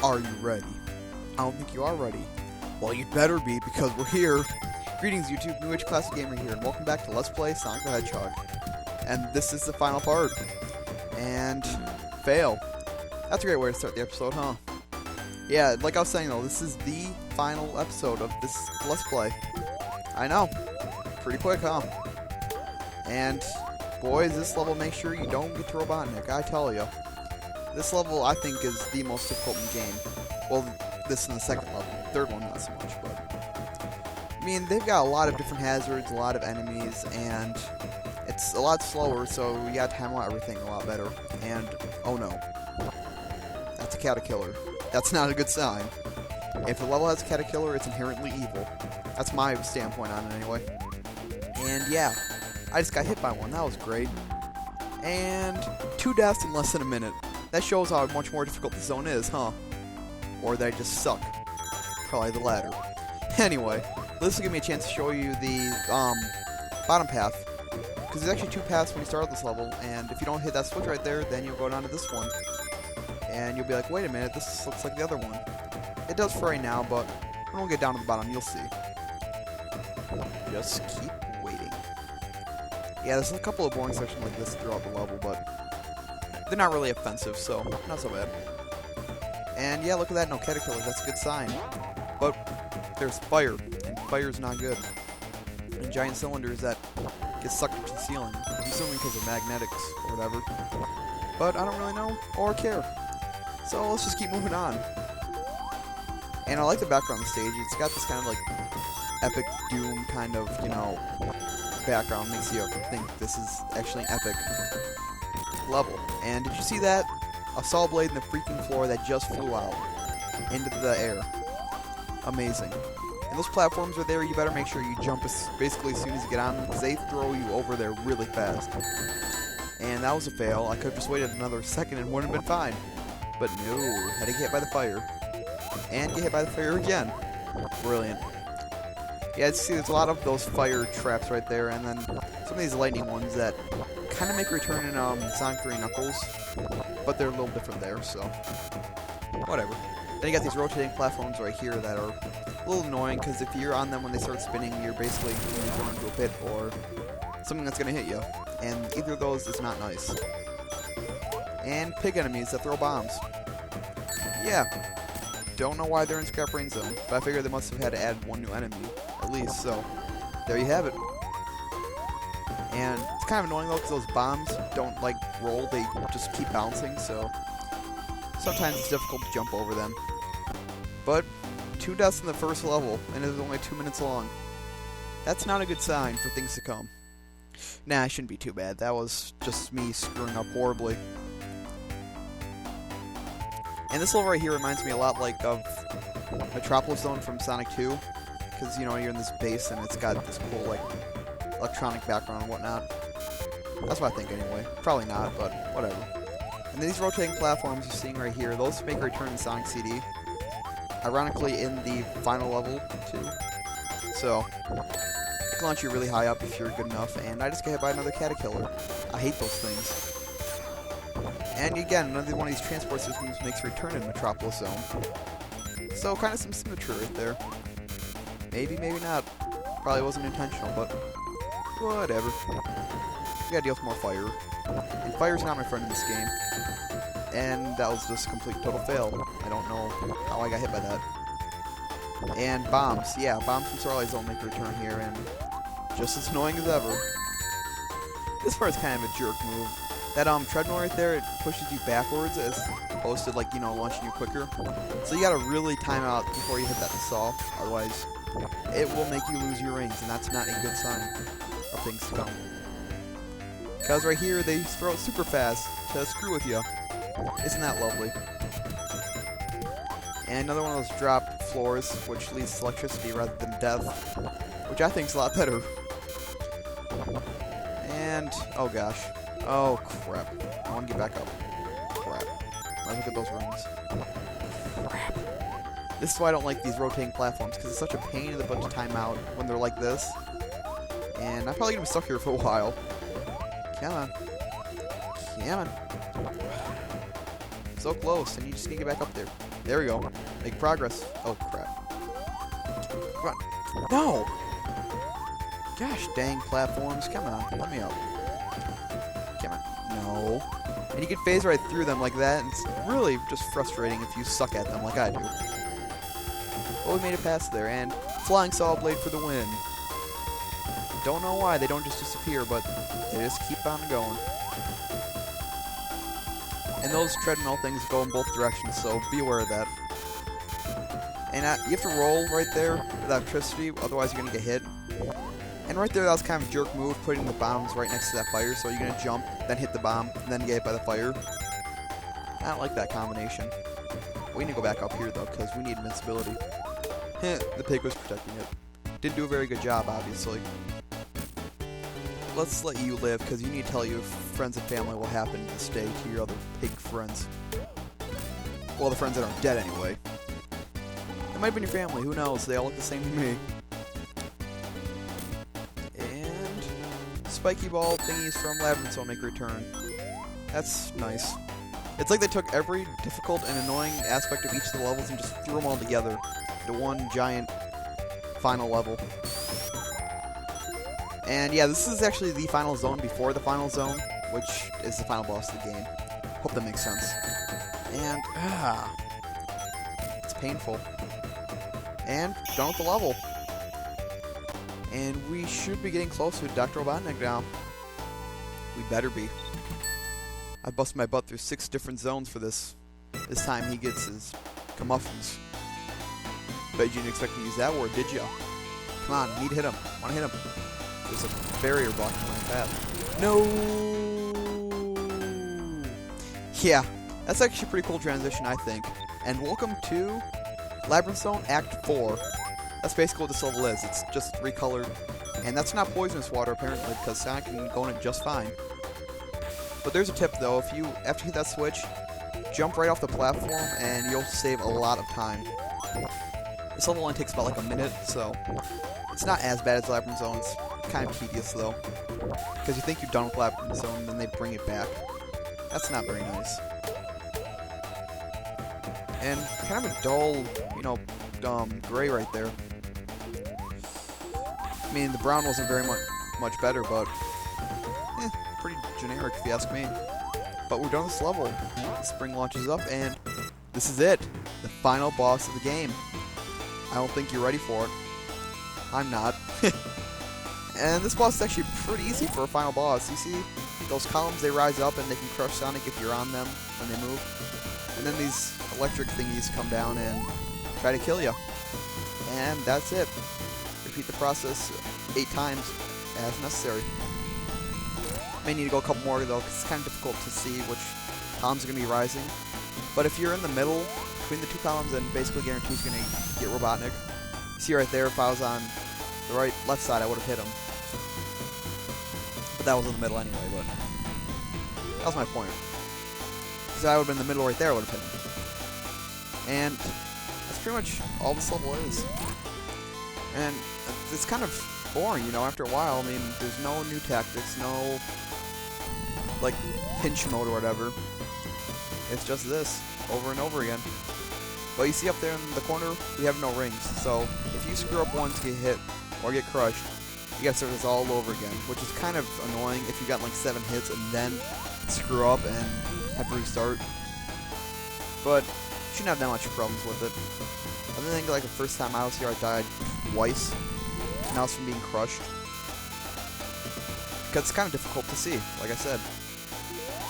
Are you ready? I don't think you are ready. Well, you'd better be, because we're here. Greetings, YouTube. New Age Classic Gamer here, and welcome back to Let's Play Sonic the Hedgehog. And this is the final part. And fail. That's a great way to start the episode, huh? Yeah, like I was saying though, this is the final episode of this Let's Play. I know. Pretty quick, huh? And boys, this level makes sure you don't get to Robotnik, I tell you. This level, I think, is the most difficult in the game. Well, this is the second level. Third one, not so much, but... I mean, they've got a lot of different hazards, a lot of enemies, and it's a lot slower, so you gotta time out everything a lot better. And, oh no. That's a caterpillar. That's not a good sign. If the level has a caterpillar, it's inherently evil. That's my standpoint on it, anyway. And, yeah. I just got hit by one. That was great. And 2 deaths in less than a minute. That shows how much more difficult the zone is, huh? Or that I just suck. Probably the latter. Anyway, this will give me a chance to show you the bottom path. Because there's actually 2 paths when you start this level, and if you don't hit that switch right there, then you'll go down to this one. And you'll be like, wait a minute, this looks like the other one. It does for right now, but when we get down to the bottom, you'll see. Just keep waiting. Yeah, there's a couple of boring sections like this throughout the level, but they're not really offensive, so not so bad. And yeah, look at that, no caterpillars, that's a good sign. But there's fire, and fire's not good. And giant cylinders that get sucked into the ceiling, I'm assuming because of magnetics or whatever. But I don't really know or care. So let's just keep moving on. And I like the background of the stage. It's got this kind of like epic doom kind of, you know, background. Makes you think this is actually an epic level. And did you see that? A saw blade in the freaking floor that just flew out into the air. Amazing. And those platforms are there, you better make sure you jump basically as soon as you get on them, because they throw you over there really fast. And that was a fail. I could have just waited another second and wouldn't have been fine. But no, had to get hit by the fire. And get hit by the fire again. Brilliant. Yeah, see, there's a lot of those fire traps right there, and then some of these lightning ones that kind of make a return in Sonic 3 Knuckles, but they're a little different there, so whatever. Then you got these rotating platforms right here that are a little annoying, because if you're on them when they start spinning, you're basically going into a pit or something that's going to hit you, and either of those is not nice. And pig enemies that throw bombs. Yeah. Don't know why they're in Scrap Brain Zone, but I figured they must have had to add one new enemy, at least, so there you have it. And it's kind of annoying though, because those bombs don't like roll, they just keep bouncing, so sometimes it's difficult to jump over them. But 2 deaths in the first level, and it was only 2 minutes long. That's not a good sign for things to come. Nah, it shouldn't be too bad. That was just me screwing up horribly. And this level right here reminds me a lot like of Metropolis Zone from Sonic 2. Because, you know, you're in this base and it's got this cool, like, electronic background and whatnot. That's what I think anyway. Probably not, but whatever. And these rotating platforms you're seeing right here, those make a return in Sonic CD. Ironically, in the final level, too. So, it can launch you really high up if you're good enough, and I just got hit by another caterpillar. I hate those things. And again, one of these transport systems makes a return in Metropolis Zone. So, kind of some symmetry right there. Maybe, maybe not. Probably wasn't intentional, but whatever. We gotta deal with more fire. And fire's not my friend in this game. And that was just a complete total fail. I don't know how I got hit by that. And bombs. Yeah, bombs from Starlight Zone make a return here, and just as annoying as ever. This part is kind of a jerk move. That treadmill right there, it pushes you backwards as opposed to, like, you know, launching you quicker. So you gotta really time out before you hit that saw, otherwise it will make you lose your rings, and that's not a good sign of things to come. Because right here, they throw it super fast to screw with you. Isn't that lovely? And another one of those drop floors, which leads to electricity rather than death, which I think is a lot better. And, oh gosh. Oh, crap. I want to get back up. Crap. Look at those rings. Crap. This is why I don't like these rotating platforms, because it's such a pain in the butt to time out when they're like this. And I'm probably going to be stuck here for a while. Come on. Come on. So close, and you just need to get back up there. There we go. Make progress. Oh, crap. Come on. No! Gosh dang platforms. Come on. Let me up. Come on. No. And you can phase right through them like that, and it's really just frustrating if you suck at them like I do. But we made it past there, and Flying Saw Blade for the win. Don't know why they don't just disappear, but they just keep on going. And those treadmill things go in both directions, so be aware of that. And you have to roll right there with electricity, otherwise you're going to get hit. And right there, that was kind of a jerk move, putting the bombs right next to that fire, so you're going to jump, then hit the bomb, and then get hit by the fire. I don't like that combination. We need to go back up here, though, because we need invincibility. The pig was protecting it. Didn't do a very good job, obviously. Let's let you live, because you need to tell you if friends and family will happen to stay to your other pig friends. Well, the friends that aren't dead, anyway. It might have been your family, who knows? They all look the same to me. And spiky ball thingies from Labyrinth Zone make a return. That's nice. It's like they took every difficult and annoying aspect of each of the levels and just threw them all together into one giant final level. And yeah, this is actually the final zone before the final zone, which is the final boss of the game. Hope that makes sense. And, it's painful. And done with the level. And we should be getting close to Dr. Robotnik now. We better be. I busted my butt through 6 different zones for this. This time he gets his comeuppance. Bet you didn't expect me to use that word, did ya? Come on, need to hit him. Wanna hit him. There's a barrier blocking my path. No! Yeah, that's actually a pretty cool transition, I think. And welcome to Labyrinth Zone Act 4. That's basically what this level is. It's just recolored. And that's not poisonous water, apparently, because Sonic can go in it just fine. But there's a tip, though. If you, after you hit that switch, jump right off the platform, and you'll save a lot of time. This level only takes about like a minute, so it's not as bad as Labyrinth Zone. It's kind of tedious, though. Because you think you're done with Labyrinth Zone, and then they bring it back. That's not very nice. And kind of a dull, you know, gray right there. I mean, the brown wasn't very much better, but pretty generic if you ask me. But we're done with this level. The spring launches up, and this is it. The final boss of the game. I don't think you're ready for it. I'm not. And this boss is actually pretty easy for a final boss. You see those columns, they rise up and they can crush Sonic if you're on them when they move. And then these electric thingies come down and try to kill you. And that's it. Repeat the process 8 times as necessary. May need to go a couple more though, because it's kind of difficult to see which columns are going to be rising. But if you're in the middle between the 2 columns, then basically guarantees you're going to get Robotnik. See right there, if I was on the left side, I would have hit him. But that was in the middle anyway, but that was my point. Because I would have been in the middle right there, I would have hit him. And that's pretty much all this level is. And it's kind of boring, you know, after a while. I mean, there's no new tactics, no, like, pinch mode or whatever. It's just this, over and over again. But you see up there in the corner, we have no rings. So if you screw up once, get hit, or get crushed, you gotta start this all over again, which is kind of annoying if you got like 7 hits and then screw up and have to restart. But you shouldn't have that much problems with it. I think like the first time I was here, I died twice, and that was from being crushed. Because it's kind of difficult to see, like I said.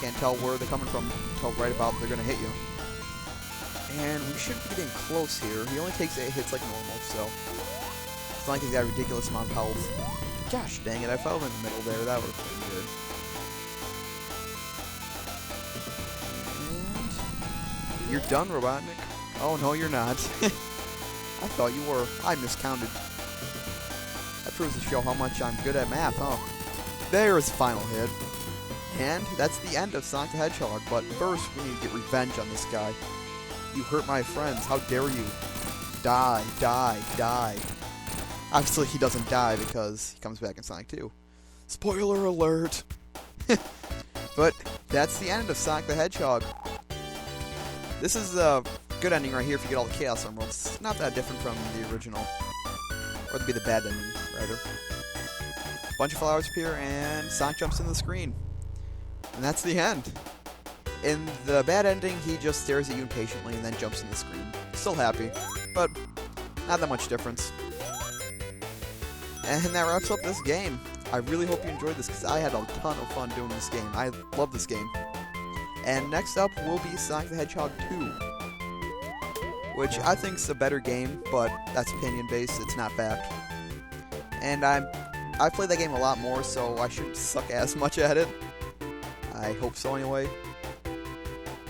Can't tell where they're coming from until right about they're gonna hit you. And we should be getting close here. He only takes 8 hits like normal, so it's not like he's got a ridiculous amount of health. Gosh dang it, I fell in the middle there. That would have been good. And you're done, Robotnik. Oh, no, you're not. I thought you were. I miscounted. That proves to show how much I'm good at math, huh? There's the final hit. And that's the end of Sonic the Hedgehog. But first, we need to get revenge on this guy. You hurt my friends. How dare you? Die, die, die. Obviously, he doesn't die because he comes back in Sonic 2. Spoiler alert! But that's the end of Sonic the Hedgehog. This is a good ending right here if you get all the Chaos Emeralds. It's not that different from the original. Or it'd be the bad ending, rather. Bunch of flowers appear, and Sonic jumps into the screen. And that's the end. In the bad ending, he just stares at you impatiently and then jumps in the screen. Still happy, but not that much difference. And that wraps up this game. I really hope you enjoyed this because I had a ton of fun doing this game. I love this game. And next up will be Sonic the Hedgehog 2, which I think is a better game, but that's opinion based, it's not fact. And I've played that game a lot more, so I shouldn't suck as much at it. I hope so anyway.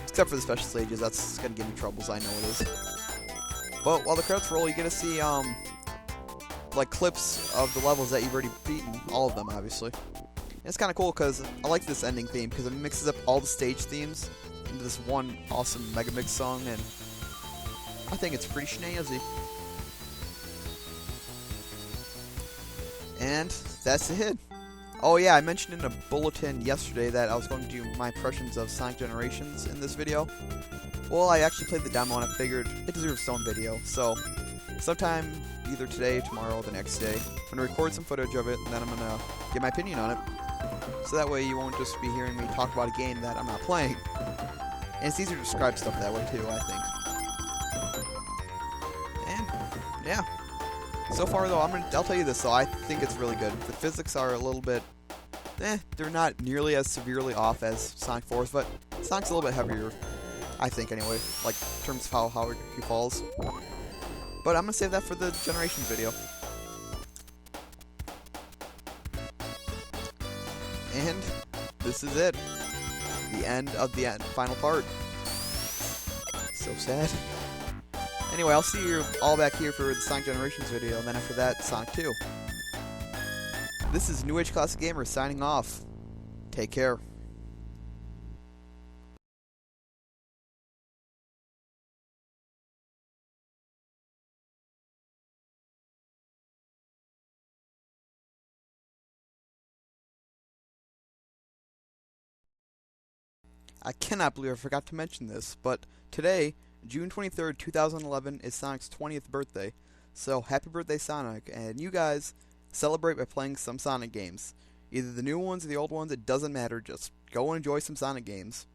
Except for the special stages, that's gonna give me troubles, I know it is. But while the credits roll, you get to see like clips of the levels that you've already beaten, all of them obviously. And it's kind of cool because I like this ending theme because it mixes up all the stage themes into this one awesome Mega Mix song, and I think it's pretty snazzy. And that's it. Oh yeah, I mentioned in a bulletin yesterday that I was going to do my impressions of Sonic Generations in this video. Well, I actually played the demo and I figured it deserves its own video, so sometime either today, tomorrow, or the next day, I'm going to record some footage of it and then I'm going to give my opinion on it. So that way you won't just be hearing me talk about a game that I'm not playing. And it's easier to describe stuff that way too, I think. And yeah. So far though, I'll tell you this though, I think it's really good. The physics are a little bit, they're not nearly as severely off as Sonic 4's, but Sonic's a little bit heavier, I think anyway, like in terms of how hard he falls. But I'm going to save that for the Generations video. And this is it. The end of the final part. So sad. Anyway, I'll see you all back here for the Sonic Generations video, and then after that, Sonic 2. This is New Age Classic Gamer signing off. Take care. I cannot believe I forgot to mention this, but today, June 23rd, 2011, is Sonic's 20th birthday. So, happy birthday, Sonic, and you guys celebrate by playing some Sonic games. Either the new ones or the old ones, it doesn't matter, just go and enjoy some Sonic games.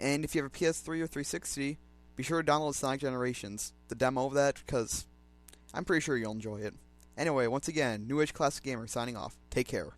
And if you have a PS3 or 360, be sure to download Sonic Generations, the demo of that, because I'm pretty sure you'll enjoy it. Anyway, once again, New Age Classic Gamer signing off. Take care.